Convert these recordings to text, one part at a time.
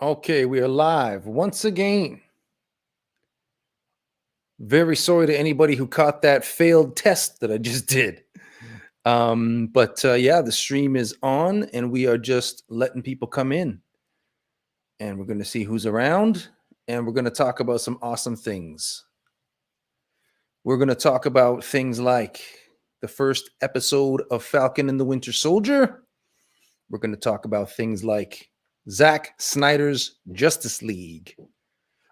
Okay, we are live once again. Very sorry to anybody who caught that failed test that I just did. But yeah, the stream is on and we are just letting people come in. And we're going to see who's around and we're going to talk about some awesome things. We're going to talk about things like the first episode of Falcon and the Winter Soldier. We're going to talk about things like Zack Snyder's Justice League.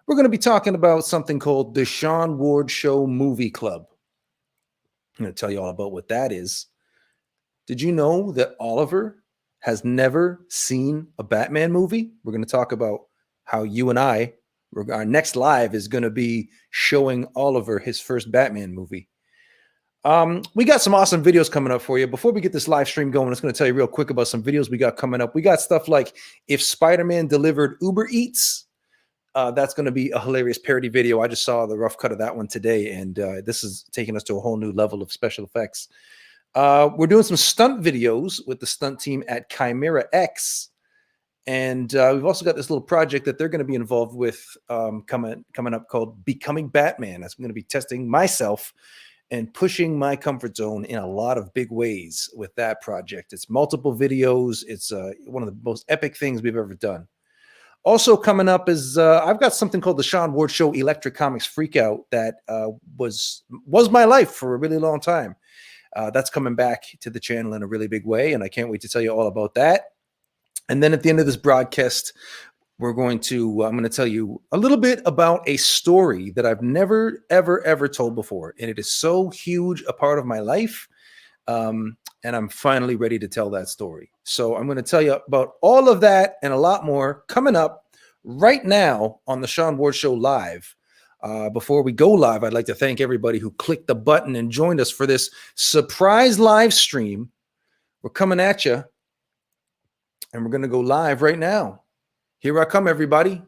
We're going to be talking about something called the Sean Ward Show Movie Club. I'm going to tell you all about what that is. Did you know that Oliver has never seen a Batman movie? We're going to talk about how you and our next live is going to be showing Oliver his first Batman movie. We got some awesome videos coming up for you. Before we get this live stream going, I'm just going to tell you real quick about some videos we got coming up. We got stuff like if Spider-Man delivered Uber Eats. That's going to be a hilarious parody video. I just saw the rough cut of that one today, and this is taking us to a whole new level of special effects. We're doing some stunt videos with the stunt team at Chimera X, and we've also got this little project that they're going to be involved with coming up called Becoming Batman. That's going to be testing myself and pushing my comfort zone in a lot of big ways with that project. It's multiple videos. It's one of the most epic things we've ever done. Also coming up is I've got something called the Sean Ward Show Electric Comics Freakout that was my life for a really long time. That's coming back to the channel in a really big way, and I can't wait to tell you all about that. And then at the end of this broadcast, I'm going to tell you a little bit about a story that I've never, ever told before, and it is so huge a part of my life. And I'm finally ready to tell that story. So I'm going to tell you about all of that and a lot more coming up right now on the Sean Ward Show Live. Before we go live, I'd like to thank everybody who clicked the button and joined us for this surprise live stream. We're coming at you, and we're going to go live right now. Here I come, everybody.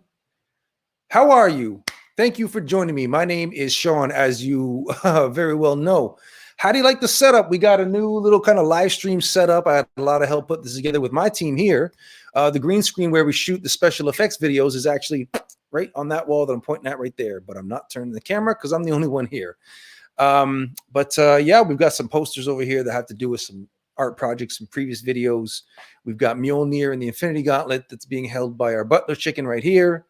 How are you? Thank you for joining me. My name is Sean, as you very well know. How do you like the setup? We got a new little kind of live stream setup. I had a lot of help put this together with my team here. The green screen where we shoot the special effects videos is actually right on that wall that I'm pointing at right there, but I'm not turning the camera because I'm the only one here. Yeah, we've got some posters over here that have to do with some art projects from previous videos. We've got Mjolnir and the Infinity Gauntlet that's being held by our butler chicken right here.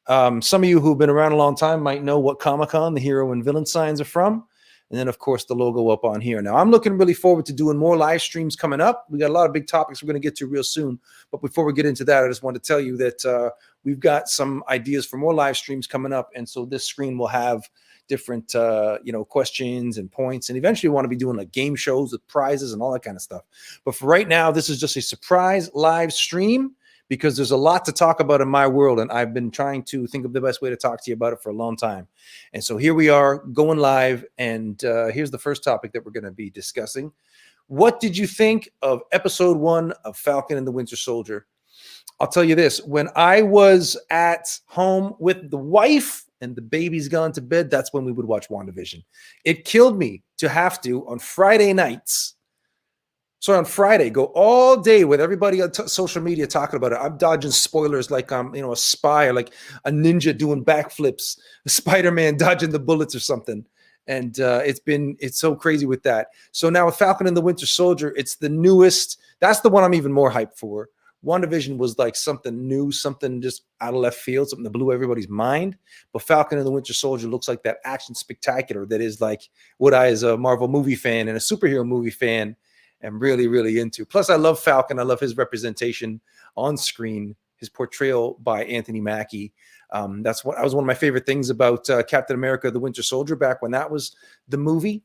Some of you who've been around a long time might know what Comic-Con the hero and villain signs are from. And then, of course, the logo up on here. Now, I'm looking really forward to doing more live streams coming up. We got a lot of big topics we're going to get to real soon. But before we get into that, I just want to tell you that we've got some ideas for more live streams coming up. And so this screen will have different, questions and points. And eventually we want to be doing like game shows with prizes and all that kind of stuff. But for right now, this is just a surprise live stream, because there's a lot to talk about in my world, and I've been trying to think of the best way to talk to you about it for a long time. And so here we are going live, and here's the first topic that we're going to be discussing. What did you think of episode 1 of Falcon and the Winter Soldier? I'll tell you this. When I was at home with the wife and the baby's gone to bed, that's when we would watch WandaVision. It killed me to have to, on Friday nights, so on Friday, go all day with everybody on social media talking about it. I'm dodging spoilers like I'm, a spy, or like a ninja doing backflips, a Spider-Man dodging the bullets or something. And it's so crazy with that. So now with Falcon and the Winter Soldier, it's the newest. That's the one I'm even more hyped for. WandaVision was like something new, something just out of left field, something that blew everybody's mind. But Falcon and the Winter Soldier looks like that action spectacular that is like what I, as a Marvel movie fan and a superhero movie fan, am really, really into. Plus, I love Falcon. I love his representation on screen, his portrayal by Anthony Mackie. That was one of my favorite things about Captain America, the Winter Soldier, back when that was the movie.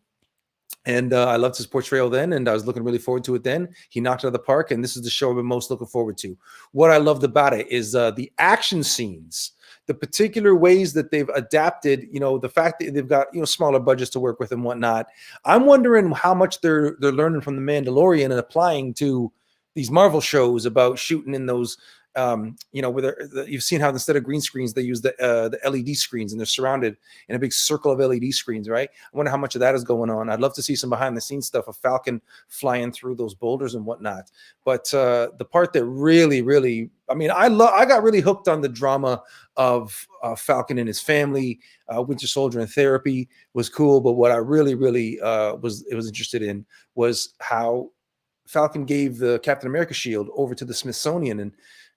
And I loved his portrayal then, and I was looking really forward to it then. He knocked it out of the park, and this is the show I've been most looking forward to. What I loved about it is the action scenes, the particular ways that they've adapted, the fact that they've got, smaller budgets to work with and whatnot. I'm wondering how much they're learning from The Mandalorian and applying to these Marvel shows about shooting in those, you've seen how instead of green screens, they use the LED screens, and they're surrounded in a big circle of LED screens, right? I wonder how much of that is going on. I'd love to see some behind the scenes stuff of Falcon flying through those boulders and whatnot. But the part that really, I mean, I got really hooked on the drama of Falcon and his family. Winter Soldier in therapy was cool, but what I really was interested in was how Falcon gave the Captain America shield over to the Smithsonian,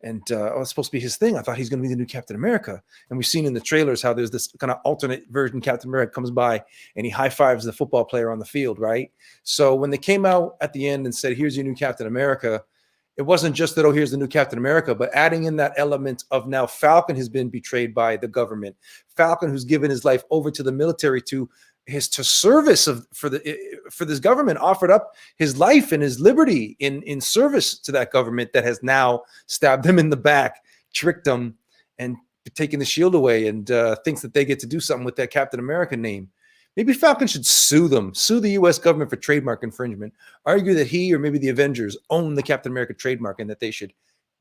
and it's supposed to be his thing. I thought he's going to be the new Captain America. And we've seen in the trailers how there's this kind of alternate version. Captain America comes by and he high fives the football player on the field, right? So when they came out at the end and said, "Here's your new Captain America," it wasn't just that, "Oh, here's the new Captain America," but adding in that element of now Falcon has been betrayed by the government. Falcon, who's given his life over to the military to service for this government, offered up his life and his liberty in service to that government that has now stabbed him in the back, tricked him, and taken the shield away, and thinks that they get to do something with that Captain America name. Maybe Falcon should sue the U.S. government for trademark infringement, argue that he or maybe the Avengers own the Captain America trademark and that they should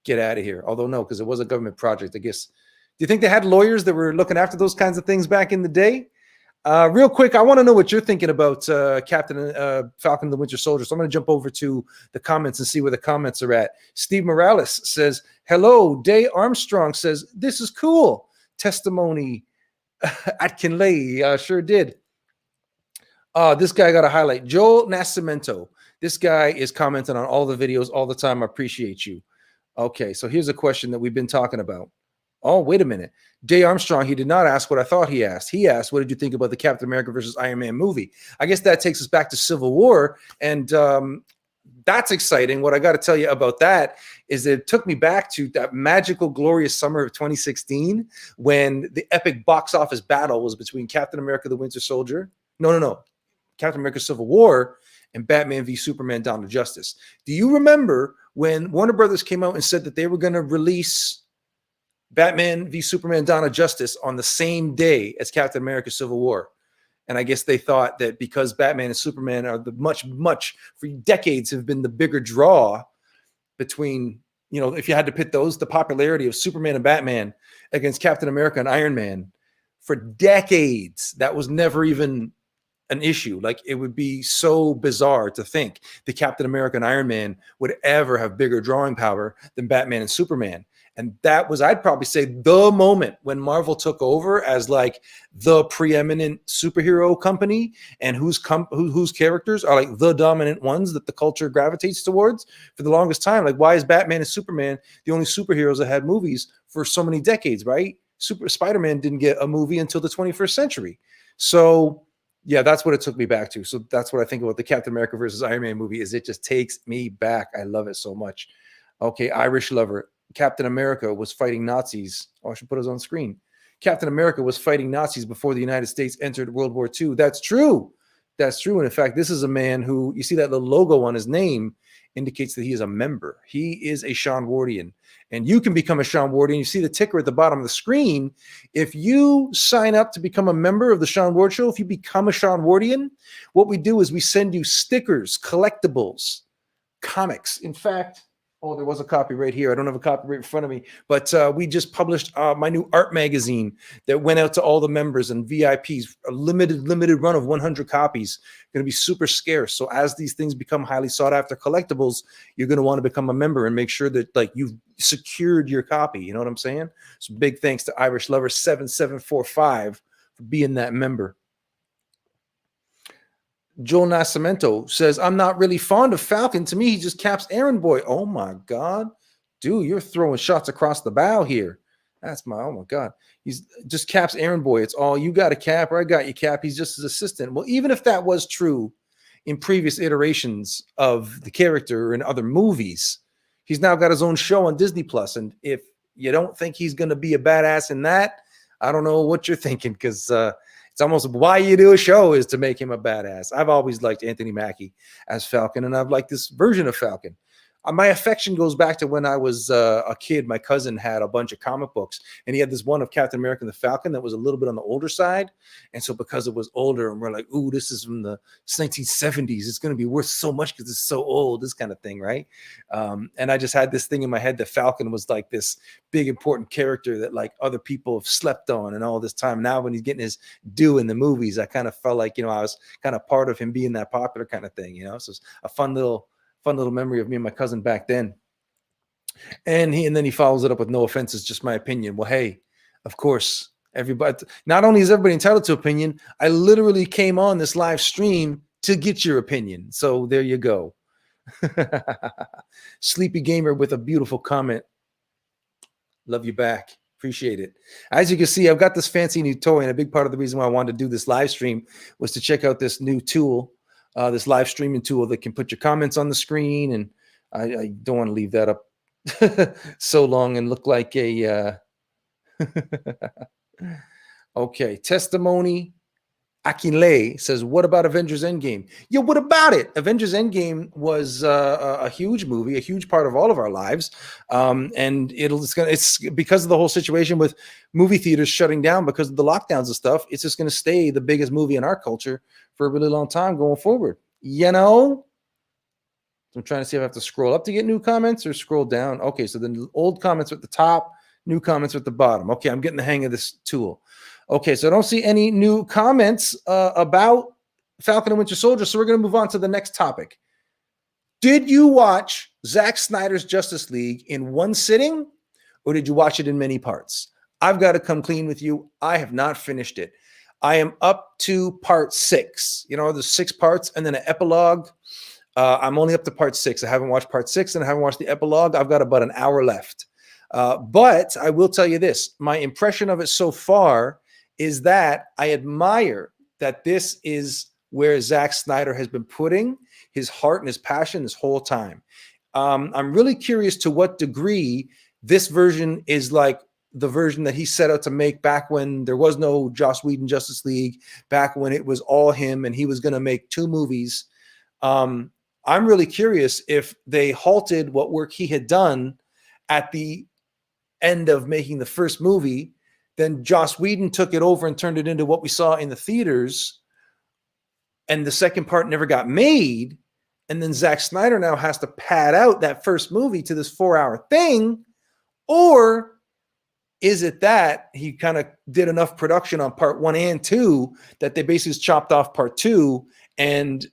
get out of here. Although no, because it was a government project, I guess. Do you think they had lawyers that were looking after those kinds of things back in the day? Real quick, I want to know what you're thinking about Captain Falcon and the Winter Soldier. So I'm going to jump over to the comments and see where the comments are at. Steve Morales says, "Hello." Day Armstrong says, "This is cool." Testimony at Kinley sure did. This guy got a highlight. Joel Nascimento. This guy is commenting on all the videos all the time. I appreciate you. Okay, so here's a question that we've been talking about. Oh, wait a minute. Jay Armstrong, he did not ask what I thought he asked. He asked, what did you think about the Captain America versus Iron Man movie? I guess that takes us back to Civil War, and that's exciting. What I got to tell you about that is it took me back to that magical, glorious summer of 2016 when the epic box office battle was between Captain America, the Winter Soldier. No. Captain America Civil War and Batman v Superman Dawn of Justice. Do you remember when Warner Brothers came out and said that they were going to release Batman v Superman Dawn of Justice on the same day as Captain America Civil War? And I guess they thought that because Batman and Superman are the much for decades have been the bigger draw between, if you had to pit those, the popularity of Superman and Batman against Captain America and Iron Man for decades, that was never even an issue. Like, it would be so bizarre to think the Captain America and Iron Man would ever have bigger drawing power than Batman and Superman. And that was, I'd probably say, the moment when Marvel took over as like the preeminent superhero company, and whose characters are like the dominant ones that the culture gravitates towards for the longest time. Like, why is Batman and Superman the only superheroes that had movies for so many decades, right? Spider-Man didn't get a movie until the 21st century. So yeah, that's what it took me back to. So that's what I think about the Captain America versus Iron Man movie, is it just takes me back. I love it so much. Okay, Irish Lover. Captain America was fighting Nazis. Oh, I should put it on screen. Captain America was fighting Nazis before the United States entered World War II. That's true. That's true. And in fact, this is a man who, you see that little logo on his name indicates that he is a member. He is a Sean Wardian. And you can become a Sean Wardian. You see the ticker at the bottom of the screen. If you sign up to become a member of the Sean Ward Show, if you become a Sean Wardian, what we do is we send you stickers, collectibles, comics. In fact, oh, there was a copy right here. I don't have a copy right in front of me, but we just published my new art magazine that went out to all the members and VIPs, a limited run of 100 copies. Going to be super scarce. So as these things become highly sought after collectibles, you're going to want to become a member and make sure that like you've secured your copy. You know what I'm saying? So big thanks to Irish Lover 7745 for being that member. Joel Nascimento says, I'm not really fond of Falcon. To me, he just caps errand boy. Oh my God. Dude, you're throwing shots across the bow here. Oh my God. He's just caps errand boy. It's all, you got a cap or I got you cap. He's just his assistant. Well, even if that was true in previous iterations of the character in other movies, he's now got his own show on Disney Plus. And if you don't think he's going to be a badass in that, I don't know what you're thinking, because it's almost why you do a show is to make him a badass. I've always liked Anthony Mackie as Falcon, and I've liked this version of Falcon. my affection goes back to when I was a kid. My cousin had a bunch of comic books, and he had this one of Captain America and the Falcon that was a little bit on the older side. And so because it was older, and we're like, ooh, this is from the 1970s. It's going to be worth so much because it's so old, this kind of thing, right? And I just had this thing in my head that Falcon was like this big, important character that like other people have slept on and all this time. Now when he's getting his due in the movies, I kind of felt like, I was kind of part of him being that popular kind of thing, So it's a fun little memory of me and my cousin back then. And then he follows it up with, no offense, it's just my opinion. Well, hey, of course, everybody, not only is everybody entitled to opinion, I literally came on this live stream to get your opinion. So there you go. Sleepy Gamer with a beautiful comment. Love you back. Appreciate it. As you can see, I've got this fancy new toy, and a big part of the reason why I wanted to do this live stream was to check out this new tool, this live streaming tool that can put your comments on the screen. And I don't want to leave that up so long and look like a okay. Testimony Akinle says, what about Avengers Endgame? Yeah, what about it? Avengers Endgame was a huge movie, a huge part of all of our lives. And it's because of the whole situation with movie theaters shutting down because of the lockdowns and stuff. It's just going to stay the biggest movie in our culture for a really long time going forward. I'm trying to see if I have to scroll up to get new comments or scroll down. Okay, so then old comments at the top, new comments at the bottom. Okay, I'm getting the hang of this tool. Okay, so I don't see any new comments about Falcon and Winter Soldier, so we're going to move on to the next topic. Did you watch Zack Snyder's Justice League in one sitting, or did you watch it in many parts? I've got to come clean with you. I have not finished it. I am up to part 6. There's 6 parts and then an epilogue. I'm only up to part 6. I haven't watched part 6 and I haven't watched the epilogue. I've got about an hour left. But I will tell you this. My impression of it so far is that I admire that this is where Zack Snyder has been putting his heart and his passion this whole time. I'm really curious to what degree this version is like the version that he set out to make back when there was no Joss Whedon Justice League, back when it was all him and he was going to make 2 movies. I'm really curious if they halted what work he had done at the end of making the first movie. Then Joss Whedon took it over and turned it into what we saw in the theaters. And the second part never got made. And then Zack Snyder now has to pad out that first movie to this 4-hour thing. Or is it that he kind of did enough production on part 1 and 2 that they basically chopped off part 2 and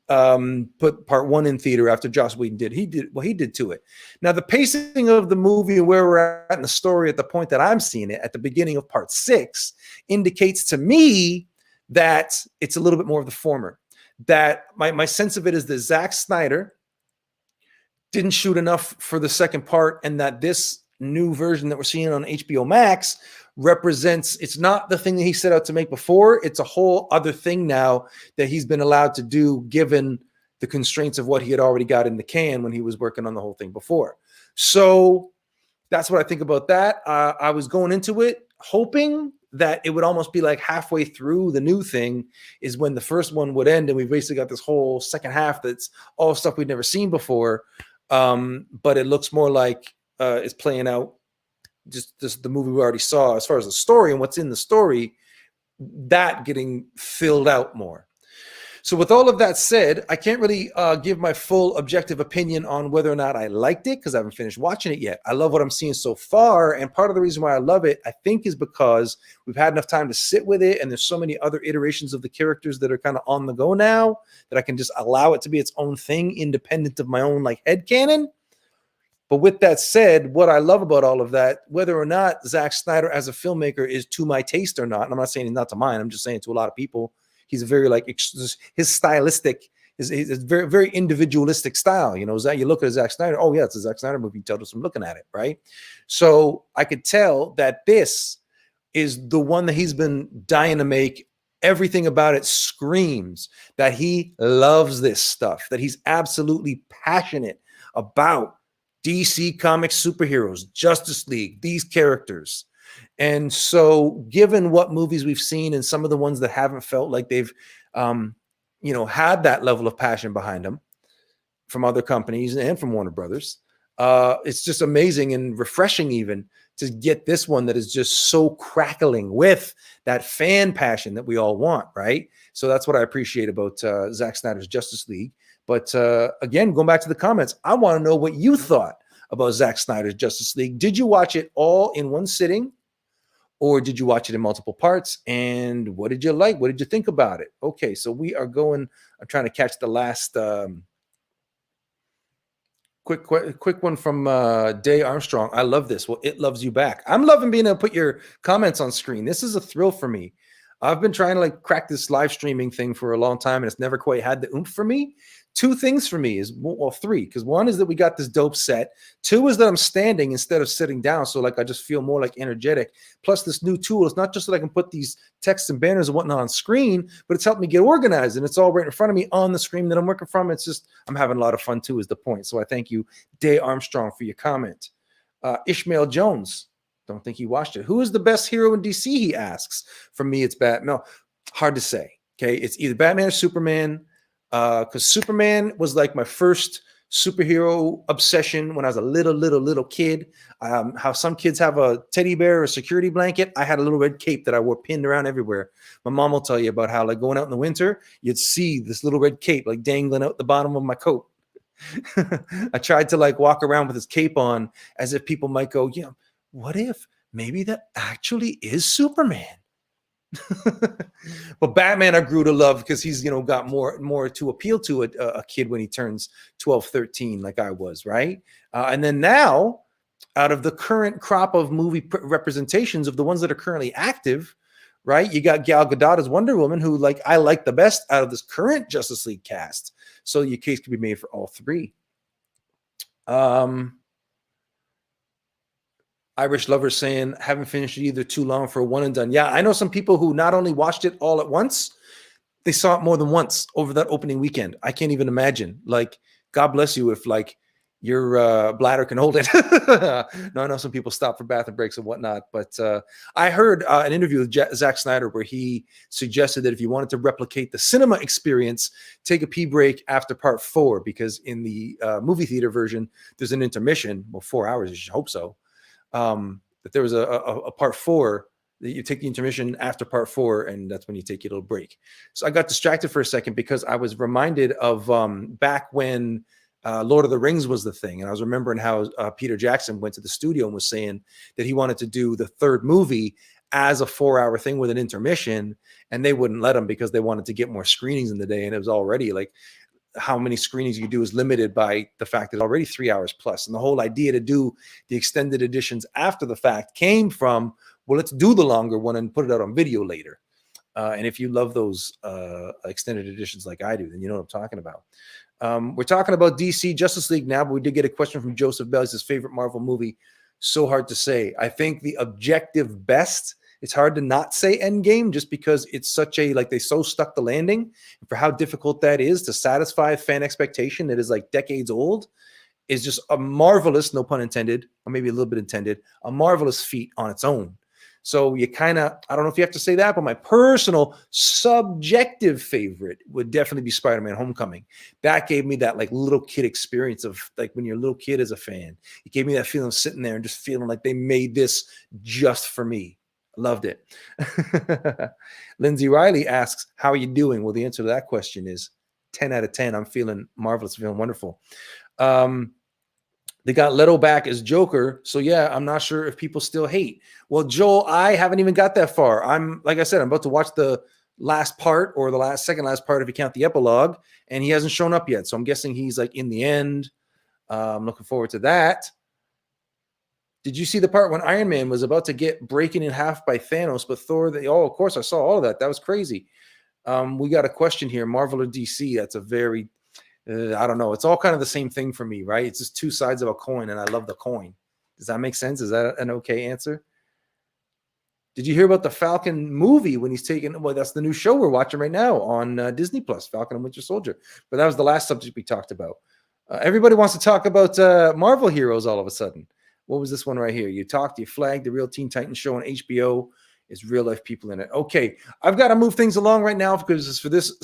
put part 1 in theater after Joss Whedon did. He did to it. Now, the pacing of the movie and where we're at in the story at the point that I'm seeing it at the beginning of part 6 indicates to me that it's a little bit more of the former. That my sense of it is that Zack Snyder didn't shoot enough for the second part, and that this new version that we're seeing on HBO Max represents, it's not the thing that he set out to make before. It's a whole other thing now that he's been allowed to do given the constraints of what he had already got in the can when he was working on the whole thing before. So that's what I think about that. I was going into it hoping that it would almost be like halfway through the new thing is when the first one would end, and we basically got this whole second half that's all stuff we'd never seen before. But it looks more like it's playing out just the movie we already saw as far as the story and what's in the story, that getting filled out more. So with all of that said, I can't really give my full objective opinion on whether or not I liked it because I haven't finished watching it yet. I love what I'm seeing so far. And part of the reason why I love it, I think, is because we've had enough time to sit with it. And there's so many other iterations of the characters that are kind of on the go now that I can just allow it to be its own thing, independent of my own like headcanon. But with that said, what I love about all of that, whether or not Zack Snyder as a filmmaker is to my taste or not, and I'm not saying he's not to mine, I'm just saying to a lot of people, he's a very his stylistic is very, very individualistic style. You know, Zack, you look at Zack Snyder, oh yeah, it's a Zack Snyder movie. You tell us from looking at it, right? So I could tell that this is the one that he's been dying to make. Everything about it screams that he loves this stuff, that he's absolutely passionate about DC Comics superheroes, Justice League, these characters. And so given what movies we've seen and some of the ones that haven't felt like they've, had that level of passion behind them from other companies and from Warner Brothers, It's just amazing and refreshing even to get this one that is just so crackling with that fan passion that we all want, right? So that's what I appreciate about Zack Snyder's Justice League. But again, going back to the comments, I want to know what you thought about Zack Snyder's Justice League. Did you watch it all in one sitting? Or did you watch it in multiple parts? And what did you like? What did you think about it? Okay, so we are going, I'm trying to catch the last quick one from Day Armstrong. I love this. Well, it loves you back. I'm loving being able to put your comments on screen. This is a thrill for me. I've been trying to like crack this live streaming thing for a long time, and it's never quite had the oomph for me. Two things for me is, well, three, because one is that we got this dope set. Two is that I'm standing instead of sitting down. So like I just feel more like energetic. Plus this new tool is not just that I can put these texts and banners and whatnot on screen, but it's helped me get organized, and it's all right in front of me on the screen that I'm working from. It's just, I'm having a lot of fun too is the point. So I thank you, Day Armstrong, for your comment. Ishmael Jones, don't think he watched it. Who is the best hero in DC, he asks. For me, it's Batman. No, hard to say. Okay, it's either Batman or Superman. Because Superman was like my first superhero obsession when I was a little kid. How some kids have a teddy bear or a security blanket. I had a little red cape that I wore pinned around everywhere. My mom will tell you about how like going out in the winter, you'd see this little red cape like dangling out the bottom of my coat. I tried to like walk around with this cape on as if people might go, yeah, what if maybe that actually is Superman? But Batman I grew to love because he's, got more to appeal to a kid when he turns 12, 13, like I was, right? And then now, out of the current crop of movie representations of the ones that are currently active, right? You got Gal Gadot as Wonder Woman, who like I like the best out of this current Justice League cast. So your case could be made for all three. Irish Lover saying, haven't finished it either, too long for a one and done. Yeah, I know some people who not only watched it all at once, they saw it more than once over that opening weekend. I can't even imagine. Like, God bless you if like your bladder can hold it. No, I know some people stop for bathroom breaks and whatnot, but I heard an interview with Zack Snyder where he suggested that if you wanted to replicate the cinema experience, take a pee break after part 4, because in the movie theater version, there's an intermission. Well, 4 hours, you should hope so. That there was a part 4 that you take the intermission after part 4, and that's when you take your little break. So I got distracted for a second because I was reminded of back when Lord of the Rings was the thing, and I was remembering how Peter Jackson went to the studio and was saying that he wanted to do the third movie as a 4-hour thing with an intermission, and they wouldn't let him because they wanted to get more screenings in the day, and it was already like how many screenings you do is limited by the fact that it's already 3 hours plus. And the whole idea to do the extended editions after the fact came from, well, let's do the longer one and put it out on video later. And if you love those extended editions like I do, then you know what I'm talking about. We're talking about DC Justice League now, but we did get a question from Joseph Bell. His favorite Marvel movie. So hard to say. I think the objective best, it's hard to not say Endgame just because it's such a, like they so stuck the landing, and for how difficult that is to satisfy fan expectation that is like decades old is just a marvelous, no pun intended, or maybe a little bit intended, a marvelous feat on its own. So you kind of, I don't know if you have to say that, but my personal subjective favorite would definitely be Spider-Man Homecoming. That gave me that like little kid experience of like when you're a little kid as a fan. It gave me that feeling of sitting there and just feeling like they made this just for me. Loved it. Lindsay Riley asks, how are you doing? Well, the answer to that question is 10 out of 10. I'm feeling marvelous, feeling wonderful. They got Leto back as Joker. So yeah, I'm not sure if people still hate. Well, Joel, I haven't even got that far. Like I said, I'm about to watch the last part, or the second last part if you count the epilogue, and he hasn't shown up yet. So I'm guessing he's like in the end. I'm looking forward to that. Did you see the part when Iron Man was about to get broken in half by Thanos, but Thor, of course, I saw all of that. That was crazy. We got a question here, Marvel or DC? That's a very, I don't know. It's all kind of the same thing for me, right? It's just two sides of a coin, and I love the coin. Does that make sense? Is that an okay answer? Did you hear about the Falcon movie when he's taking, well, that's the new show we're watching right now on Disney Plus, Falcon and Winter Soldier. But that was the last subject we talked about. Everybody wants to talk about Marvel heroes all of a sudden. What was this one right here? You flagged the real Teen Titans show on HBO. Is real life people in it? Okay, I've got to move things along right now because it's for this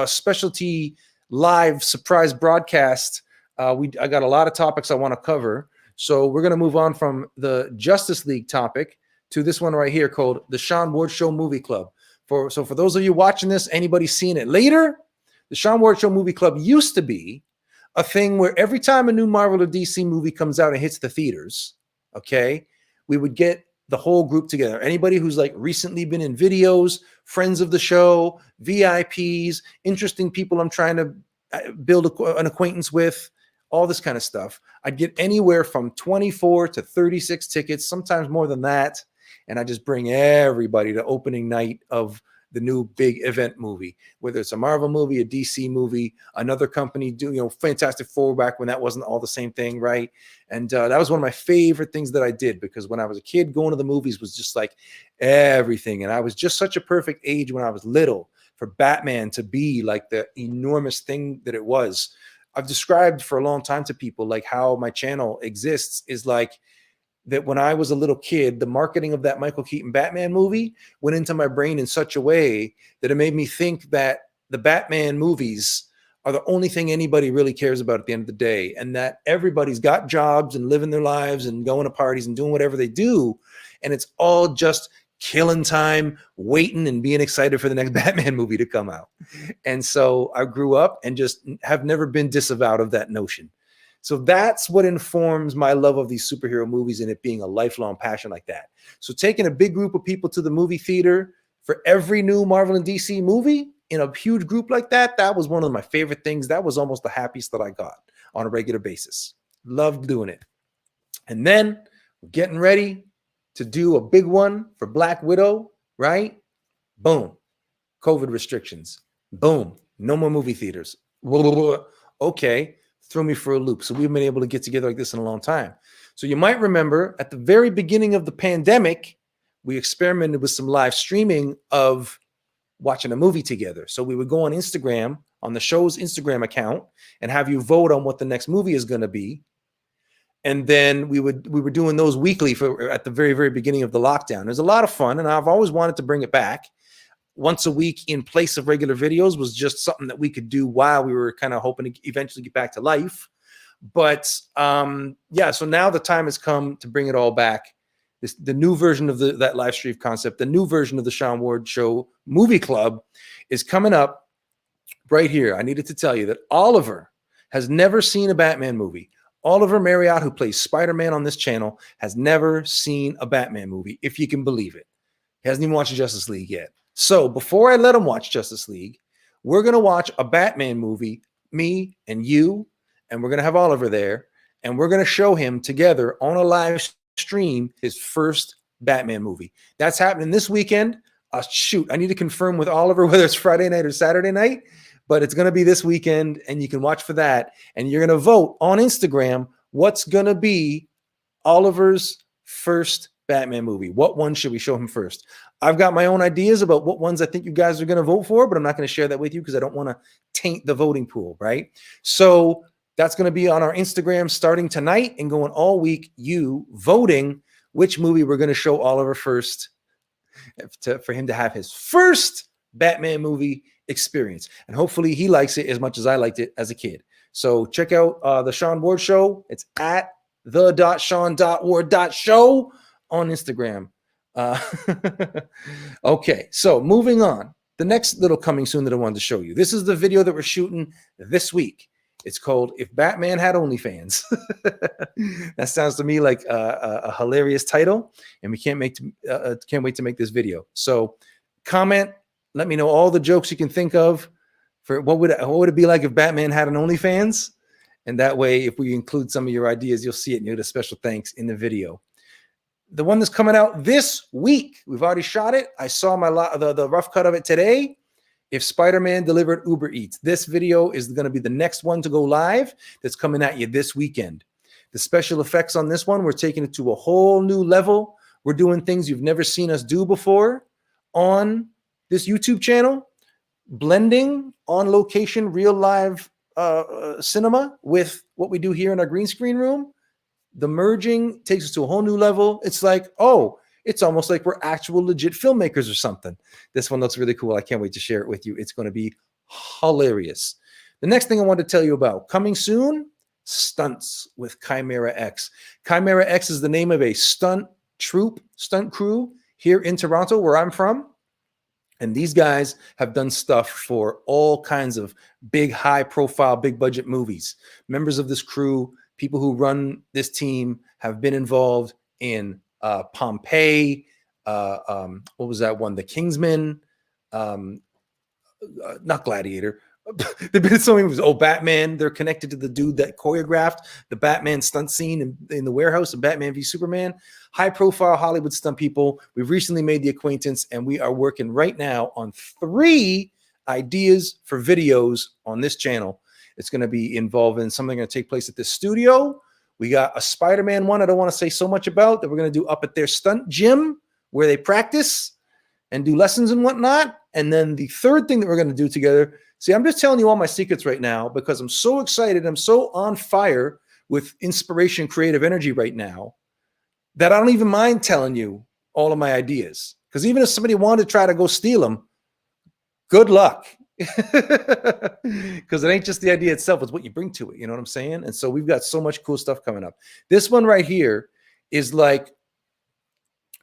specialty live surprise broadcast I got a lot of topics I want to cover. So we're going to move on from the Justice League topic to this one right here called the Sean Ward Show Movie Club. For those of you watching this, anybody seeing it later, the Sean Ward Show Movie Club used to be a thing where every time a new Marvel or DC movie comes out and hits the theaters, okay, we would get the whole group together. Anybody who's like recently been in videos, friends of the show, VIPs, interesting people I'm trying to build an acquaintance with, all this kind of stuff. I'd get anywhere from 24 to 36 tickets, sometimes more than that. And I just bring everybody to opening night of the new big event movie, whether it's a Marvel movie, a DC movie, another company do, Fantastic Four back when that wasn't all the same thing, right? And that was one of my favorite things that I did, because when I was a kid, going to the movies was just like everything. And I was just such a perfect age when I was little for Batman to be like the enormous thing that it was. I've described for a long time to people like how my channel exists is like that when I was a little kid, the marketing of that Michael Keaton Batman movie went into my brain in such a way that it made me think that the Batman movies are the only thing anybody really cares about at the end of the day, and that everybody's got jobs and living their lives and going to parties and doing whatever they do, and it's all just killing time, waiting and being excited for the next Batman movie to come out. And so I grew up and just have never been disavowed of that notion. So that's what informs my love of these superhero movies and it being a lifelong passion like that. So taking a big group of people to the movie theater for every new Marvel and DC movie in a huge group like that, that was one of my favorite things. That was almost the happiest that I got on a regular basis. Loved doing it. And then we're getting ready to do a big one for Black Widow, right? Boom. COVID restrictions. Boom. No more movie theaters. Okay. Throw me for a loop. So we've been able to get together like this in a long time. So you might remember at the very beginning of the pandemic, we experimented with some live streaming of watching a movie together. So we would go on Instagram, on the show's Instagram account, and have you vote on what the next movie is going to be. And then we were doing those weekly for at the very, very beginning of the lockdown. It was a lot of fun, and I've always wanted to bring it back. Once a week in place of regular videos was just something that we could do while we were kind of hoping to eventually get back to life. But yeah, so now the time has come to bring it all back. The new version of that live stream concept, the new version of the Sean Ward Show Movie Club is coming up right here. I needed to tell you that Oliver has never seen a Batman movie. Oliver Marriott, who plays Spider-Man on this channel, has never seen a Batman movie, if you can believe it. He hasn't even watched Justice League yet. So before I let him watch Justice League, we're going to watch a Batman movie, me and you, and we're going to have Oliver there, and we're going to show him together on a live stream his first Batman movie. That's happening this weekend. Shoot, I need to confirm with Oliver whether it's Friday night or Saturday night, but it's going to be this weekend, and you can watch for that, and you're going to vote on Instagram what's going to be Oliver's first Batman movie. What one should we show him first? I've got my own ideas about what ones I think you guys are going to vote for, but I'm not going to share that with you because I don't want to taint the voting pool, right? So that's going to be on our Instagram starting tonight and going all week, you voting which movie we're going to show Oliver first for him to have his first Batman movie experience. And hopefully he likes it as much as I liked it as a kid. So check out the Sean Ward Show. It's at the.sean.ward.show on Instagram. Okay, so moving on. The next little coming soon that I wanted to show you. This is the video that we're shooting this week. It's called If Batman Had OnlyFans. That sounds to me like a hilarious title, and we can't wait to make this video. So comment, let me know all the jokes you can think of for what would it be like if Batman had an OnlyFans, and that way if we include some of your ideas, you'll see it and you'll get a special thanks in the video. The one that's coming out this week, we've already shot it. I saw the rough cut of it today. If Spider-Man delivered Uber Eats, this video is going to be the next one to go live that's coming at you this weekend. The special effects on this one, we're taking it to a whole new level. We're doing things you've never seen us do before on this YouTube channel, blending on location, real live cinema with what we do here in our green screen room. The merging takes us to a whole new level. It's like, oh, it's almost like we're actual legit filmmakers or something. This one looks really cool. I can't wait to share it with you. It's going to be hilarious. The next thing I want to tell you about, coming soon, stunts with Chimera X. Chimera X is the name of a stunt crew here in Toronto, where I'm from. And these guys have done stuff for all kinds of big, high profile, big budget movies. Members of this crew, people who run this team, have been involved in Pompeii. What was that one? The Kingsman. Not Gladiator. They've been in so many movies. Oh, Batman. They're connected to the dude that choreographed the Batman stunt scene in the warehouse of Batman v Superman. High profile Hollywood stunt people. We've recently made the acquaintance, and we are working right now on 3 ideas for videos on this channel. It's going to be involving something going to take place at this studio. We got a Spider-Man one I don't want to say so much about that we're going to do up at their stunt gym where they practice and do lessons and whatnot. And then the third thing that we're going to do together. See, I'm just telling you all my secrets right now because I'm so excited. I'm so on fire with inspiration, creative energy right now that I don't even mind telling you all of my ideas. Because even if somebody wanted to try to go steal them, good luck. Because it ain't just the idea itself, it's what you bring to it. You know what I'm saying? And so we've got so much cool stuff coming up. This one right here is like,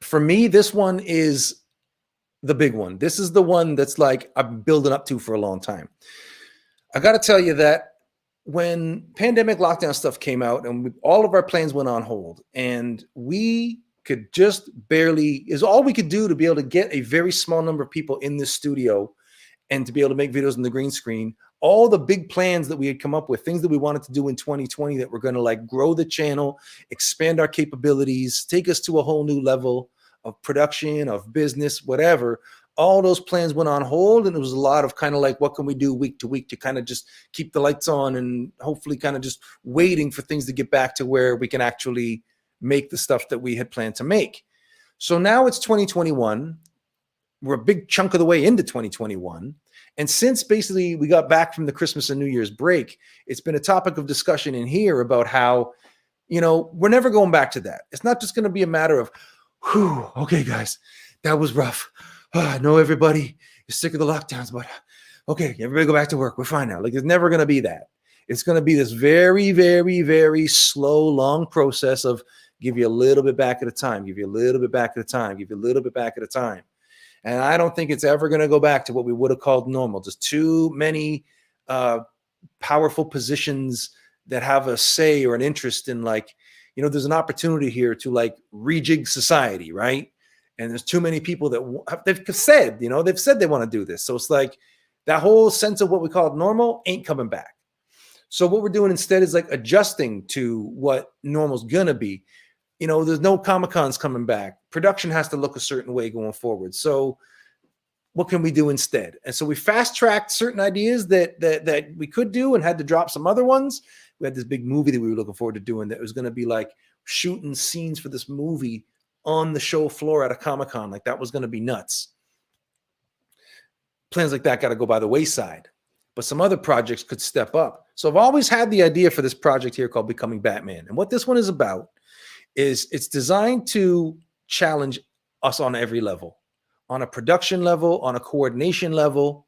for me, this one is the big one. This is the one that's like I've been building up to for a long time. I got to tell you that when pandemic lockdown stuff came out and all of our plans went on hold, and we could just barely, is all we could do to be able to get a very small number of people in this studio and to be able to make videos on the green screen, all the big plans that we had come up with, things that we wanted to do in 2020 that were going to like grow the channel, expand our capabilities, take us to a whole new level of production, of business, whatever. All those plans went on hold, and it was a lot of kind of like, what can we do week to week to kind of just keep the lights on and hopefully kind of just waiting for things to get back to where we can actually make the stuff that we had planned to make. So now it's 2021. We're a big chunk of the way into 2021. And since basically we got back from the Christmas and New Year's break, it's been a topic of discussion in here about how, you know, we're never going back to that. It's not just going to be a matter of, whew, okay, guys, that was rough. I know everybody is sick of the lockdowns, but okay, everybody go back to work. We're fine now. Like, it's never going to be that. It's going to be this very, very, very slow, long process of give you a little bit back at a time, give you a little bit back at a time, give you a little bit back at a time. And I don't think it's ever going to go back to what we would have called normal. Just too many powerful positions that have a say or an interest in, like, you know, there's an opportunity here to like rejig society, right? And there's too many people that they've said, you know, they've said they want to do this. So it's like that whole sense of what we call normal ain't coming back. So what we're doing instead is like adjusting to what normal's gonna be. You know, there's no Comic-Cons coming back. Production has to look a certain way going forward. So what can we do instead? And so we fast-tracked certain ideas that we could do and had to drop some other ones. We had this big movie that we were looking forward to doing that was going to be like shooting scenes for this movie on the show floor at a Comic-Con. Like, that was going to be nuts. Plans like that got to go by the wayside. But some other projects could step up. So I've always had the idea for this project here called Becoming Batman. And what this one is about is it's designed to challenge us on every level. On a production level, on a coordination level,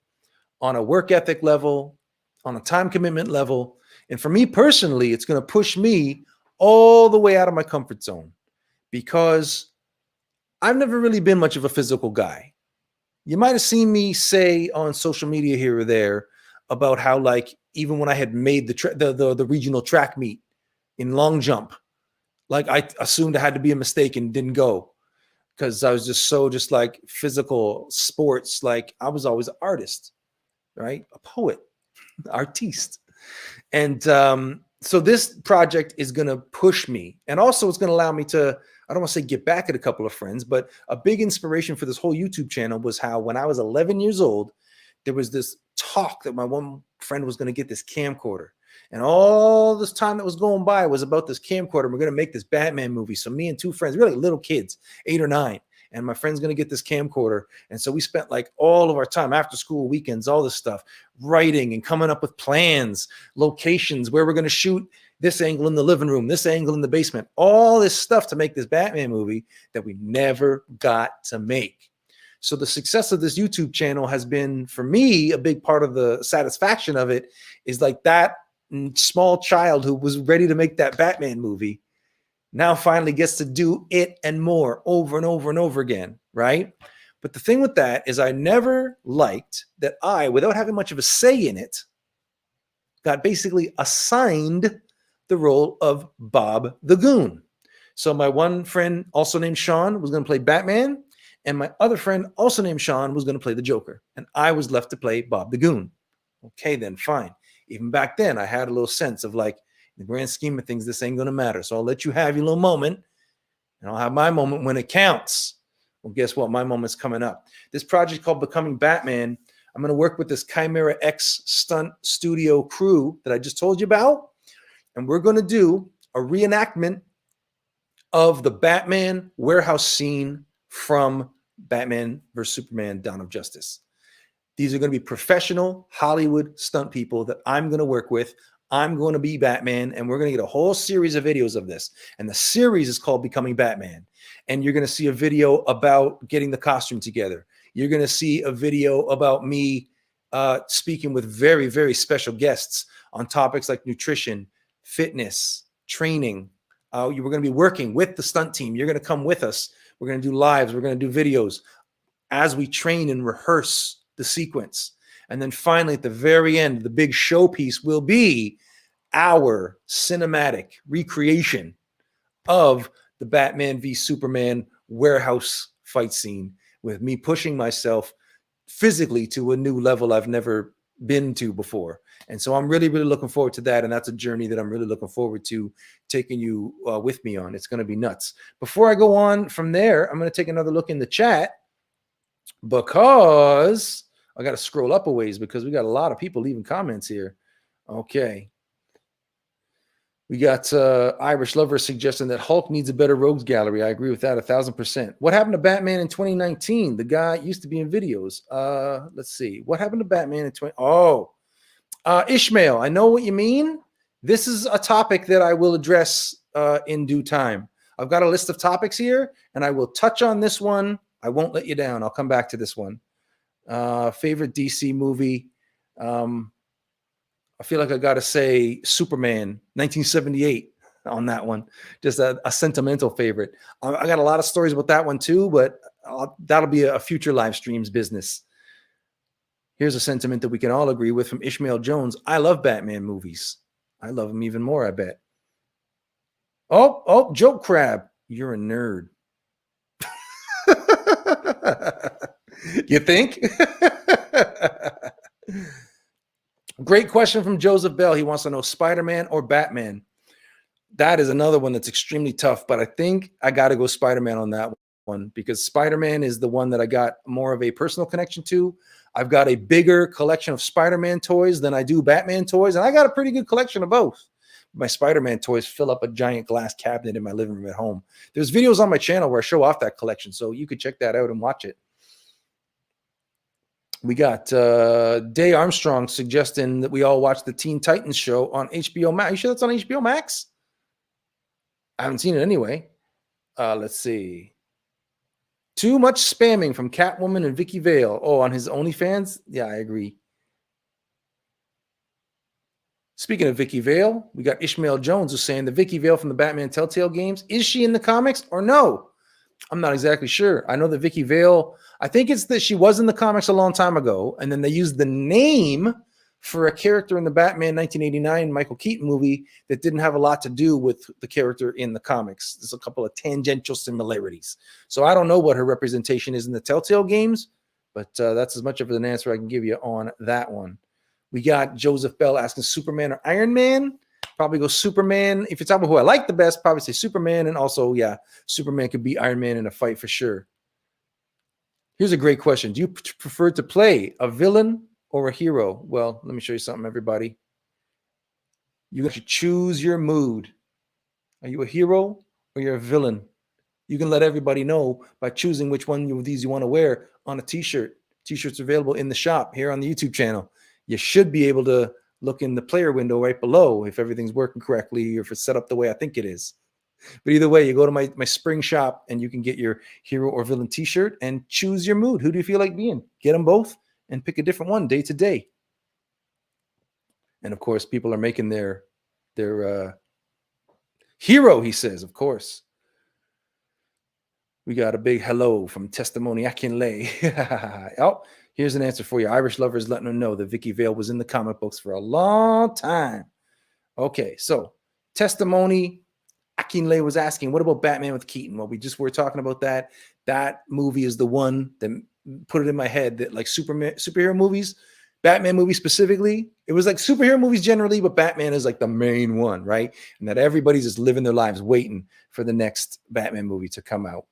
on a work ethic level, on a time commitment level. And for me personally, it's going to push me all the way out of my comfort zone because I've never really been much of a physical guy. You might have seen me say on social media here or there about how, like, even when I had made the regional track meet in long jump, like, I assumed it had to be a mistake and didn't go because I was just like physical sports. Like, I was always an artist, right? A poet, artiste. And so this project is going to push me. And also it's going to allow me to, I don't want to say get back at a couple of friends, but a big inspiration for this whole YouTube channel was how when I was 11 years old, there was this talk that my one friend was going to get this camcorder. And all this time that was going by was about this camcorder. We're going to make this Batman movie. So me and two friends, really little kids, 8 or 9, and my friend's going to get this camcorder. And so we spent like all of our time after school, weekends, all this stuff, writing and coming up with plans, locations, where we're going to shoot this angle in the living room, this angle in the basement, all this stuff to make this Batman movie that we never got to make. So the success of this YouTube channel has been, for me, a big part of the satisfaction of it is like that small child who was ready to make that Batman movie now finally gets to do it and more over and over and over again, right? But the thing with that is I never liked that I, without having much of a say in it, got basically assigned the role of Bob the Goon. So my one friend, also named Sean, was going to play Batman, and my other friend, also named Sean, was going to play the Joker, and I was left to play Bob the Goon. Okay, then fine. Even back then, I had a little sense of like, in the grand scheme of things, this ain't going to matter. So I'll let you have your little moment, and I'll have my moment when it counts. Well, guess what? My moment's coming up. This project called Becoming Batman, I'm going to work with this Chimera X stunt studio crew that I just told you about, and we're going to do a reenactment of the Batman warehouse scene from Batman vs. Superman: Dawn of Justice. These are going to be professional Hollywood stunt people that I'm going to work with. I'm going to be Batman, and we're going to get a whole series of videos of this. And the series is called Becoming Batman. And you're going to see a video about getting the costume together. You're going to see a video about me speaking with very, very special guests on topics like nutrition, fitness, training. We're going to be working with the stunt team. You're going to come with us. We're going to do lives. We're going to do videos as we train and rehearse the sequence. And then finally, at the very end, the big showpiece will be our cinematic recreation of the Batman v Superman warehouse fight scene, with me pushing myself physically to a new level I've never been to before. And so I'm really, really looking forward to that. And that's a journey that I'm really looking forward to taking you with me on. It's going to be nuts. Before I go on from there, I'm going to take another look in the chat, because I got to scroll up a ways because we got a lot of people leaving comments here. Okay. We got Irish Lover suggesting that Hulk needs a better rogues gallery. I agree with that 1,000%. What happened to Batman in 2019? The guy used to be in videos. Let's see. What happened to Batman in 20? Oh, Ishmael, I know what you mean. This is a topic that I will address in due time. I've got a list of topics here, and I will touch on this one. I won't let you down. I'll come back to this one. Favorite DC movie. I feel like I got to say Superman 1978 on that one. Just a sentimental favorite. I got a lot of stories about that one too, but that'll be a future live streams business. Here's a sentiment that we can all agree with from Ishmael Jones. I love Batman movies. I love them even more, I bet. Oh, Joke Crab. You're a nerd. You think? Great question from Joseph Bell. He wants to know Spider-Man or Batman. That is another one that's extremely tough, but I think I got to go Spider-Man on that one, because Spider-Man is the one that I got more of a personal connection to. I've got a bigger collection of Spider-Man toys than I do Batman toys, and I got a pretty good collection of both. My Spider-Man toys fill up a giant glass cabinet in my living room at home. There's videos on my channel where I show off that collection, so you could check that out and watch it. We got Day Armstrong suggesting that we all watch the Teen Titans show on HBO Max. Are you sure that's on HBO Max? I haven't seen it anyway. Let's see. Too much spamming from Catwoman and Vicky Vale. Oh, on his OnlyFans? Yeah, I agree. Speaking of Vicky Vale, we got Ishmael Jones who's saying the Vicky Vale from the Batman Telltale games, is she in the comics or no? I'm not exactly sure. I know that Vicky Vale, I think it's that she was in the comics a long time ago, and then they used the name for a character in the Batman 1989 Michael Keaton movie that didn't have a lot to do with the character in the comics. There's a couple of tangential similarities. So I don't know what her representation is in the Telltale games, but that's as much of an answer I can give you on that one. We got Joseph Bell asking Superman or Iron Man. Probably go Superman. If you're talking about who I like the best, probably say Superman. And also, yeah, Superman could beat Iron Man in a fight for sure. Here's a great question. Do you prefer to play a villain or a hero? Well, let me show you something, everybody. You have to choose your mood. Are you a hero or you're a villain? You can let everybody know by choosing which one of these you want to wear on a t-shirt. T-shirts are available in the shop here on the YouTube channel. You should be able to look in the player window right below if everything's working correctly or if it's set up the way I think it is. But either way, you go to my spring shop and you can get your hero or villain t-shirt and choose your mood. Who do you feel like being? Get them both and pick a different one day to day. And of course, people are making their hero, he says, of course. We got a big hello from Testimony Akinlay. Oh, here's an answer for you. Irish lovers letting them know that Vicky Vale was in the comic books for a long time. Okay, so Testimony Akinlay was asking, what about Batman with Keaton? Well, we just were talking about that. That movie is the one that put it in my head that like superhero movies, Batman movies specifically, it was like superhero movies generally, but Batman is like the main one, right? And that everybody's just living their lives waiting for the next Batman movie to come out.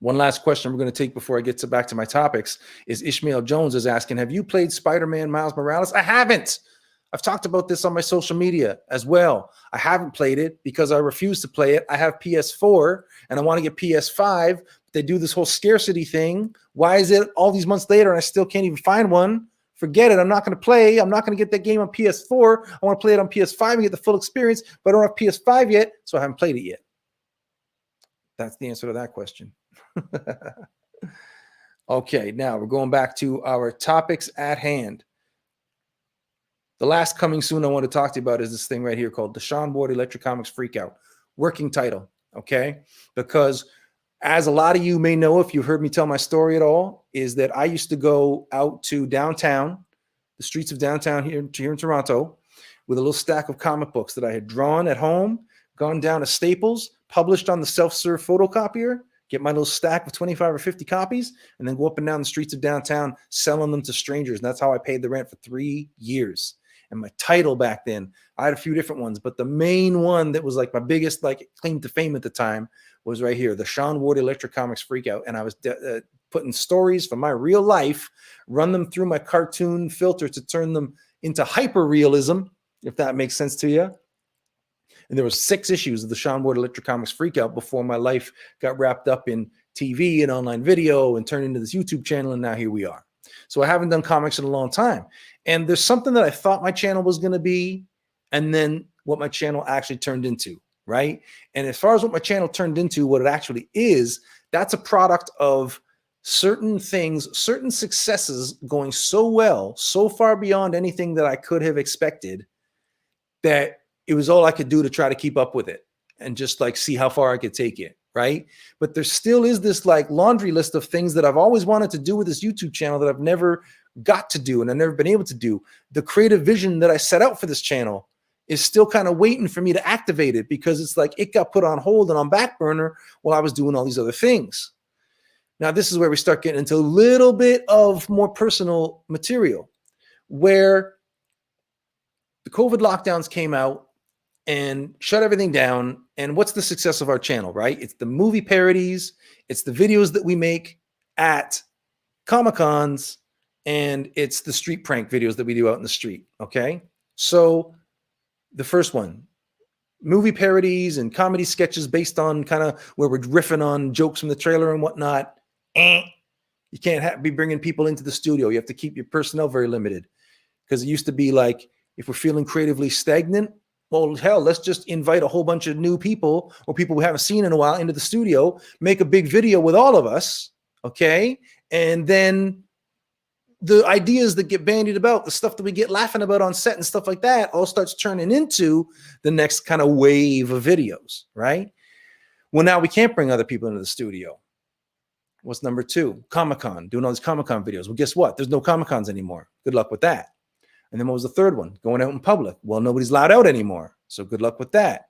One last question we're going to take before I get back to my topics is Ishmael Jones is asking, have you played Spider-Man Miles Morales? I haven't. I've talked about this on my social media as well. I haven't played it because I refuse to play it. I have PS4 and I want to get PS5. But they do this whole scarcity thing. Why is it all these months later and I still can't even find one? Forget it. I'm not going to play. I'm not going to get that game on PS4. I want to play it on PS5 and get the full experience, but I don't have PS5 yet, so I haven't played it yet. That's the answer to that question. Okay, now we're going back to our topics at hand. The last coming soon I want to talk to you about is this thing right here called Deshaun Ward Electric Comics Freakout. Working title, okay? Because as a lot of you may know, if you've heard me tell my story at all, is that I used to go out to downtown, the streets of downtown here in Toronto, with a little stack of comic books that I had drawn at home, gone down to Staples, published on the self-serve photocopier, get my little stack of 25 or 50 copies, and then go up and down the streets of downtown selling them to strangers. And that's how I paid the rent for 3 years. And my title back then, I had a few different ones, but the main one that was like my biggest like claim to fame at the time was right here, the Deshaun Ward Electric Comics Freakout. And I was putting stories from my real life, run them through my cartoon filter to turn them into hyper realism, if that makes sense to you. And there were 6 issues of the Deshaun Ward Electric Comics Freakout before my life got wrapped up in TV and online video and turned into this YouTube channel. And now here we are. So I haven't done comics in a long time. And there's something that I thought my channel was going to be, and then what my channel actually turned into, right? And as far as what my channel turned into, what it actually is, that's a product of certain things, certain successes going so well, so far beyond anything that I could have expected, that it was all I could do to try to keep up with it and just like see how far I could take it, right? But there still is this like laundry list of things that I've always wanted to do with this YouTube channel that I've never got to do and I've never been able to do. The creative vision that I set out for this channel is still kind of waiting for me to activate it because it's like it got put on hold and on back burner while I was doing all these other things. Now, this is where we start getting into a little bit of more personal material where the COVID lockdowns came out and shut everything down. And what's the success of our channel, right? It's the movie parodies. It's the videos that we make at Comic-Cons, and it's the street prank videos that we do out in the street, okay? So the first one, movie parodies and comedy sketches based on kind of where we're riffing on jokes from the trailer and whatnot. You can't be bringing people into the studio. You have to keep your personnel very limited because it used to be like, if we're feeling creatively stagnant, well, hell, let's just invite a whole bunch of new people or people we haven't seen in a while into the studio, make a big video with all of us, okay? And then the ideas that get bandied about, the stuff that we get laughing about on set and stuff like that all starts turning into the next kind of wave of videos, right? Well, now we can't bring other people into the studio. What's number 2? Comic-Con, doing all these Comic-Con videos. Well, guess what? There's no Comic-Cons anymore. Good luck with that. And then what was the third one? Going out in public. Well, nobody's allowed out anymore. So good luck with that.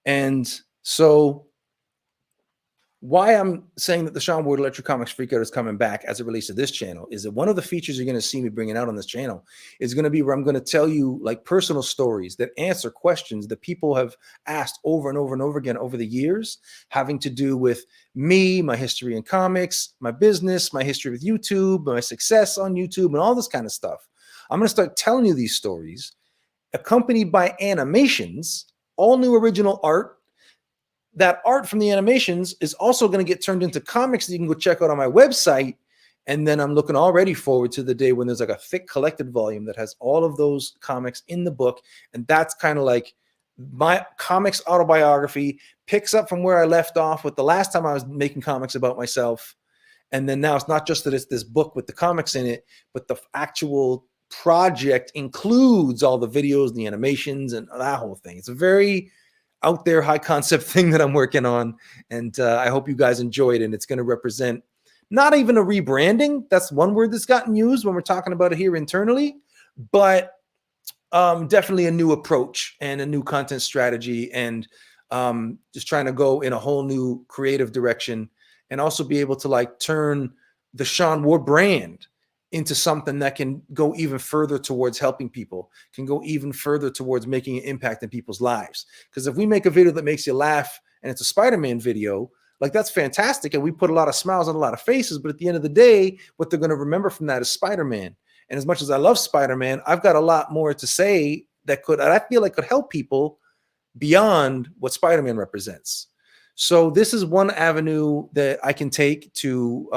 And so why I'm saying that the Deshaun Ward Electric Comics Freakout is coming back as it relates to this channel is that one of the features you're going to see me bringing out on this channel is going to be where I'm going to tell you like personal stories that answer questions that people have asked over and over and over again over the years, having to do with me, my history in comics, my business, my history with YouTube, my success on YouTube, and all this kind of stuff. I'm going to start telling you these stories accompanied by animations, all new original art. That art from the animations is also going to get turned into comics that you can go check out on my website. And then I'm looking already forward to the day when there's like a thick collected volume that has all of those comics in the book. And that's kind of like my comics autobiography, picks up from where I left off with the last time I was making comics about myself. And then now it's not just that it's this book with the comics in it, but the actual project includes all the videos, the animations, and that whole thing. It's a very out there, high concept thing that I'm working on, and I hope you guys enjoy it. And it's going to represent not even a rebranding. That's one word that's gotten used when we're talking about it here internally, but definitely a new approach and a new content strategy, and just trying to go in a whole new creative direction, and also be able to like turn the Sean Ward brand into something that can go even further towards helping people, can go even further towards making an impact in people's lives. Because if we make a video that makes you laugh and it's a Spider-Man video, like that's fantastic. And we put a lot of smiles on a lot of faces, but at the end of the day, what they're going to remember from that is Spider-Man. And as much as I love Spider-Man, I've got a lot more to say that I feel like could help people beyond what Spider-Man represents. So this is one avenue that I can take to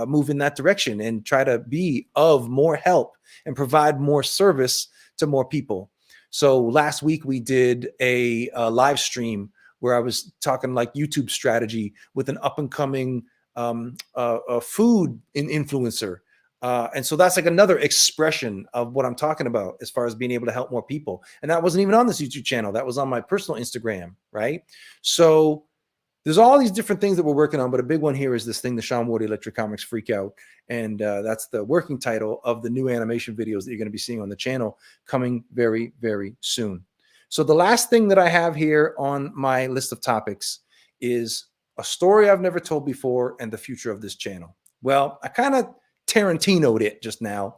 move in that direction and try to be of more help and provide more service to more people. So last week we did a live stream where I was talking like YouTube strategy with an up and coming food influencer. And so that's like another expression of what I'm talking about as far as being able to help more people. And that wasn't even on this YouTube channel. That was on my personal Instagram, right? So there's all these different things that we're working on, but a big one here is this thing, the Sean Ward Electric Comics Freak Out. And that's the working title of the new animation videos that you're going to be seeing on the channel coming very, very soon. So the last thing that I have here on my list of topics is a story I've never told before and the future of this channel. Well, I kind of Tarantino'd it just now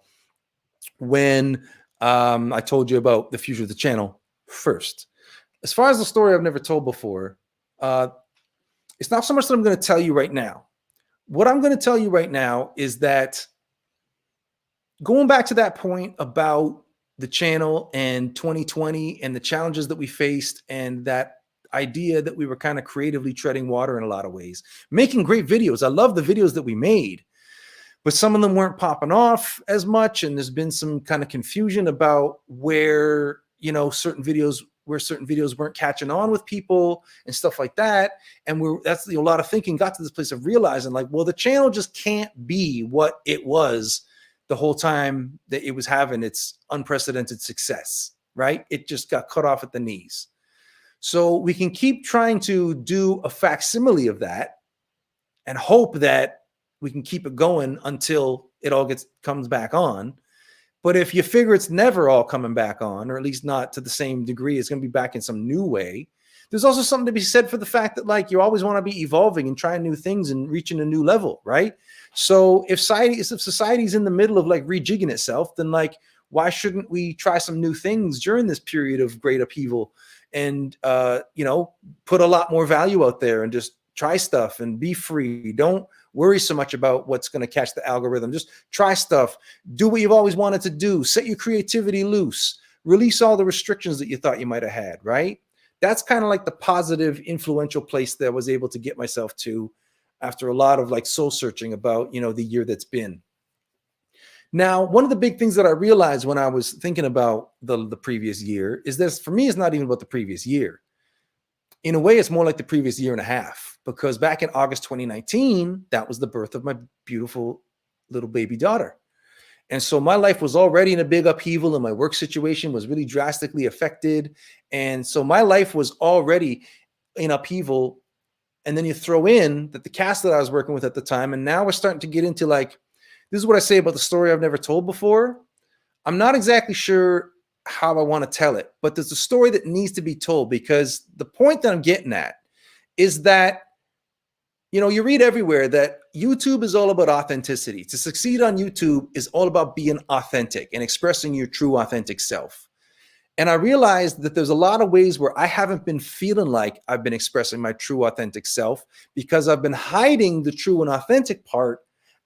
when I told you about the future of the channel first. As far as the story I've never told before, it's not so much that I'm going to tell you right now. What I'm going to tell you right now is that going back to that point about the channel and 2020 and the challenges that we faced, and that idea that we were kind of creatively treading water in a lot of ways, making great videos. I love the videos that we made, but some of them weren't popping off as much. And there's been some kind of confusion about where, certain videos weren't catching on with people and stuff like that. And that's a lot of thinking got to this place of realizing like, well, the channel just can't be what it was the whole time that it was having its unprecedented success, right? It just got cut off at the knees. So we can keep trying to do a facsimile of that and hope that we can keep it going until it all comes back on. But if you figure it's never all coming back on, or at least not to the same degree, it's going to be back in some new way. There's also something to be said for the fact that like you always want to be evolving and trying new things and reaching a new level, right? So if society's in the middle of like rejigging itself, then like why shouldn't we try some new things during this period of great upheaval and put a lot more value out there and just try stuff and be free. Don't worry so much about what's going to catch the algorithm. Just try stuff. Do what you've always wanted to do. Set your creativity loose. Release all the restrictions that you thought you might have had, right? That's kind of like the positive, influential place that I was able to get myself to after a lot of like soul searching about, the year that's been. Now, one of the big things that I realized when I was thinking about the previous year is this, for me, it's not even about the previous year. In a way, it's more like the previous year and a half, because back in August 2019, that was the birth of my beautiful little baby daughter. And so my life was already in a big upheaval and my work situation was really drastically affected. And so my life was already in upheaval. And then you throw in that the cast that I was working with at the time, and now we're starting to get into like, this is what I say about the story I've never told before. I'm not exactly sure how I want to tell it, but there's a story that needs to be told, because the point that I'm getting at is that, you read everywhere that YouTube is all about authenticity. To succeed on YouTube is all about being authentic and expressing your true authentic self. And I realized that there's a lot of ways where I haven't been feeling like I've been expressing my true authentic self, because I've been hiding the true and authentic part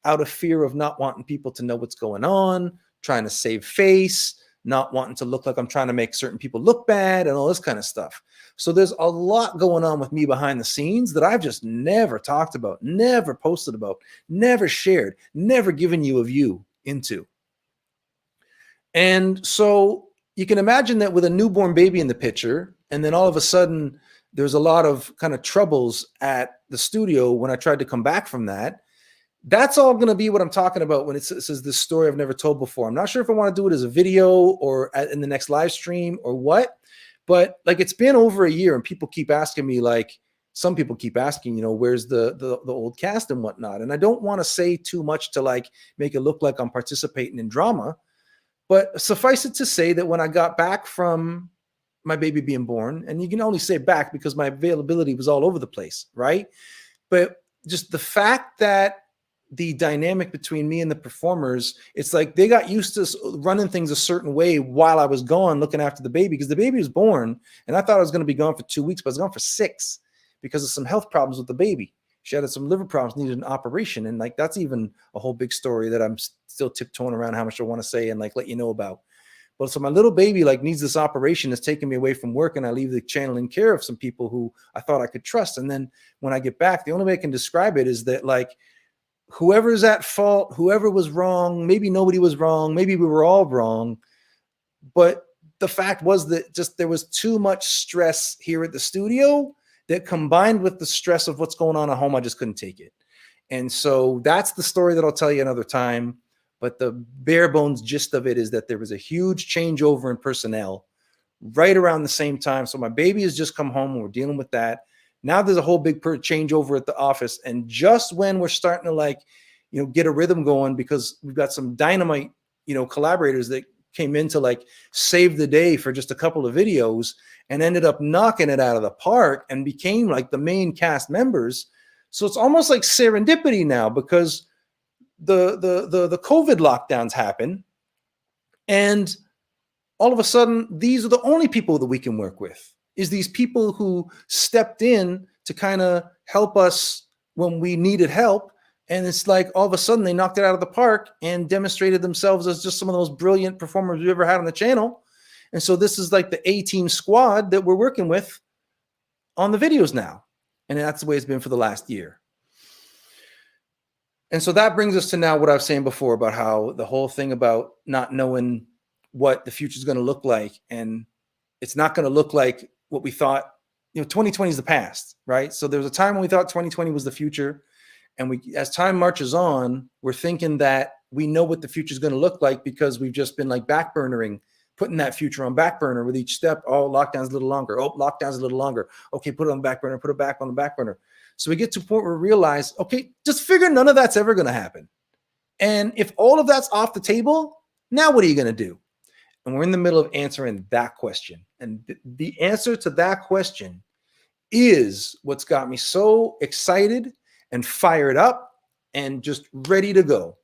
out of fear of not wanting people to know what's going on, trying to save face, not wanting to look like I'm trying to make certain people look bad and all this kind of stuff. So there's a lot going on with me behind the scenes that I've just never talked about, never posted about, never shared, never given you a view into. And so you can imagine that with a newborn baby in the picture, and then all of a sudden there's a lot of kind of troubles at the studio when I tried to come back from that. That's all going to be what I'm talking about when it says this story I've never told before. I'm not sure if I want to do it as a video or in the next live stream or what, but like it's been over a year and people keep asking me, like some people keep asking, you know, where's the old cast and whatnot. And I don't want to say too much to like make it look like I'm participating in drama, but suffice it to say that when I got back from my baby being born, and you can only say back because my availability was all over the place, right? But just the fact that the dynamic between me and the performers, it's like they got used to running things a certain way while I was gone looking after the baby, because the baby was born and I thought I was going to be gone for 2 weeks, but I was gone for 6 because of some health problems with the baby. She had some liver problems, needed an operation. And like, that's even a whole big story that I'm still tiptoeing around how much I want to say and like let you know about. But so my little baby like needs this operation. It's taking me away from work, and I leave the channel in care of some people who I thought I could trust. And then when I get back, the only way I can describe it is that like, whoever's at fault, whoever was wrong, maybe nobody was wrong, maybe we were all wrong. But the fact was that just there was too much stress here at the studio that combined with the stress of what's going on at home, I just couldn't take it. And so that's the story that I'll tell you another time. But the bare bones gist of it is that there was a huge changeover in personnel right around the same time. So my baby has just come home and we're dealing with that. Now there's a whole big changeover at the office. And just when we're starting to like, you know, get a rhythm going, because we've got some dynamite, you know, collaborators that came in to like save the day for just a couple of videos and ended up knocking it out of the park and became like the main cast members. So it's almost like serendipity now, because the COVID lockdowns happen. And all of a sudden, these are the only people that we can work with, is these people who stepped in to kind of help us when we needed help. And it's like all of a sudden they knocked it out of the park and demonstrated themselves as just some of the most brilliant performers we've ever had on the channel. And so this is like the A-team squad that we're working with on the videos now. And that's the way it's been for the last year. And so that brings us to now what I was saying before about how the whole thing about not knowing what the future is going to look like. And it's not going to look like what we thought. You know, 2020 is the past, right? So there was a time when we thought 2020 was the future. And we, as time marches on, we're thinking that we know what the future is going to look like because we've just been like backburnering, putting that future on back burner with each step. Oh, lockdown's a little longer. Oh, lockdown's a little longer. Okay, put it on the back burner, put it back on the back burner. So we get to a point where we realize, okay, just figure none of that's ever going to happen. And if all of that's off the table, now what are you going to do? And we're in the middle of answering that question. And the answer to that question is what's got me so excited and fired up and just ready to go.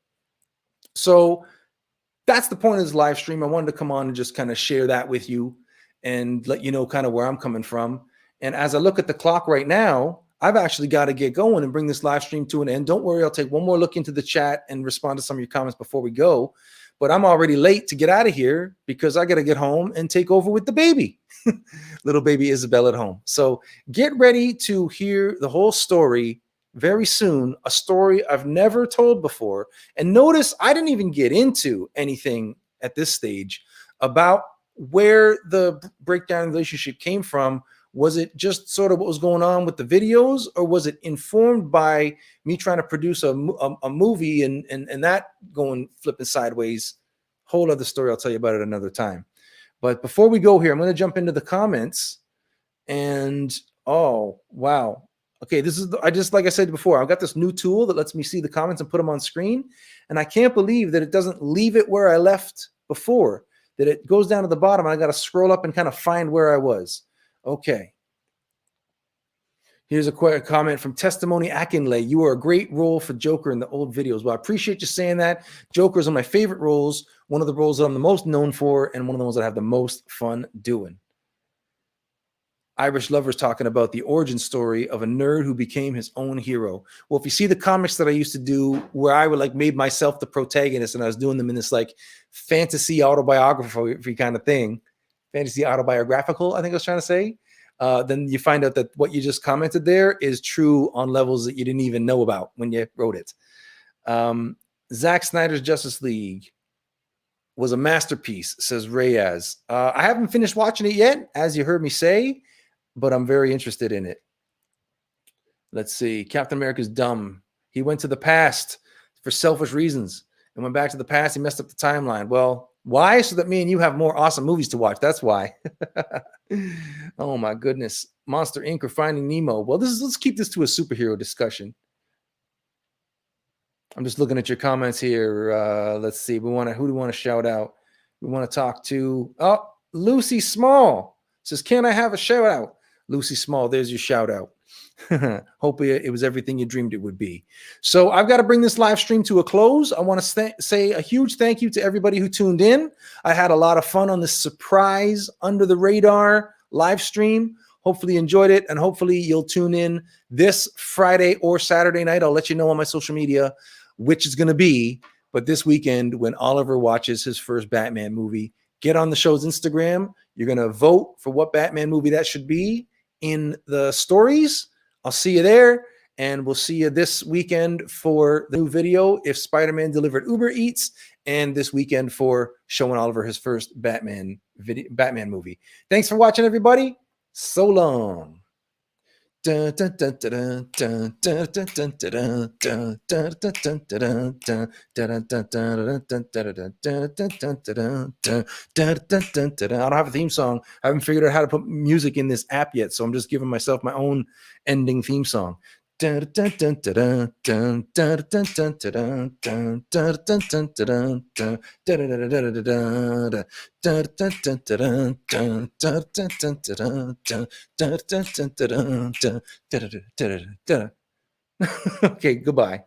So that's the point of this live stream. I wanted to come on and just kind of share that with you and let you know kind of where I'm coming from. And as I look at the clock right now, I've actually got to get going and bring this live stream to an end. Don't worry, I'll take one more look into the chat and respond to some of your comments before we go. But I'm already late to get out of here because I got to get home and take over with the baby, little baby Isabel at home. So get ready to hear the whole story very soon, a story I've never told before. And notice I didn't even get into anything at this stage about where the breakdown relationship came from. Was it just sort of what was going on with the videos, or was it informed by me trying to produce a movie and that going flipping sideways? Whole other story. I'll tell you about it another time. But before we go here, I'm going to jump into the comments. And oh, wow. Okay, this is, like I said before, I've got this new tool that lets me see the comments and put them on screen. And I can't believe that it doesn't leave it where I left before, that it goes down to the bottom. And I got to scroll up and kind of find where I was. Okay. Here's a quick comment from Testimony Akinlay. You are a great role for Joker in the old videos. Well, I appreciate you saying that. Joker is one of my favorite roles, one of the roles that I'm the most known for, and one of the ones that I have the most fun doing. Irish Lover's talking about the origin story of a nerd who became his own hero. Well, if you see the comics that I used to do where I would like made myself the protagonist and I was doing them in this like fantasy autobiography kind of thing, fantasy autobiographical, I think I was trying to say, then you find out that what you just commented there is true on levels that you didn't even know about when you wrote it. Zack Snyder's Justice League was a masterpiece, says Reyes. I haven't finished watching it yet, as you heard me say, but I'm very interested in it. Let's see. Captain America's dumb. He went to the past. for selfish reasons and went back to the past. He messed up the timeline. Well, why? So that me and you have more awesome movies to watch. That's why. Oh my goodness. Monster Inc. or Finding Nemo. Well, let's keep this to a superhero discussion. I'm just looking at your comments here. Let's see. Who do we want to shout out? We want to talk to Lucy Small. Says, can I have a shout out? Lucy Small, there's your shout out. Hope it was everything you dreamed it would be. So I've got to bring this live stream to a close. I want to say a huge thank you to everybody who tuned in. I had a lot of fun on this surprise under the radar live stream. Hopefully you enjoyed it, and hopefully you'll tune in this Friday or Saturday night. I'll let you know on my social media which is going to be, but this weekend when Oliver watches his first Batman movie, get on the show's Instagram. You're going to vote for what Batman movie that should be in the stories. I'll see you there, and we'll see you this weekend for the new video, If Spider-Man Delivered Uber Eats, and this weekend for showing Oliver his first Batman movie. Thanks for watching, everybody. So long. Dun, dun, dun, dun, dun, dun, dun, dun, dun, dun, dun, dun, dun, dun, I don't have a theme song. I haven't figured out how to put music in this app yet, so I'm just giving myself my own ending theme song. Okay, goodbye.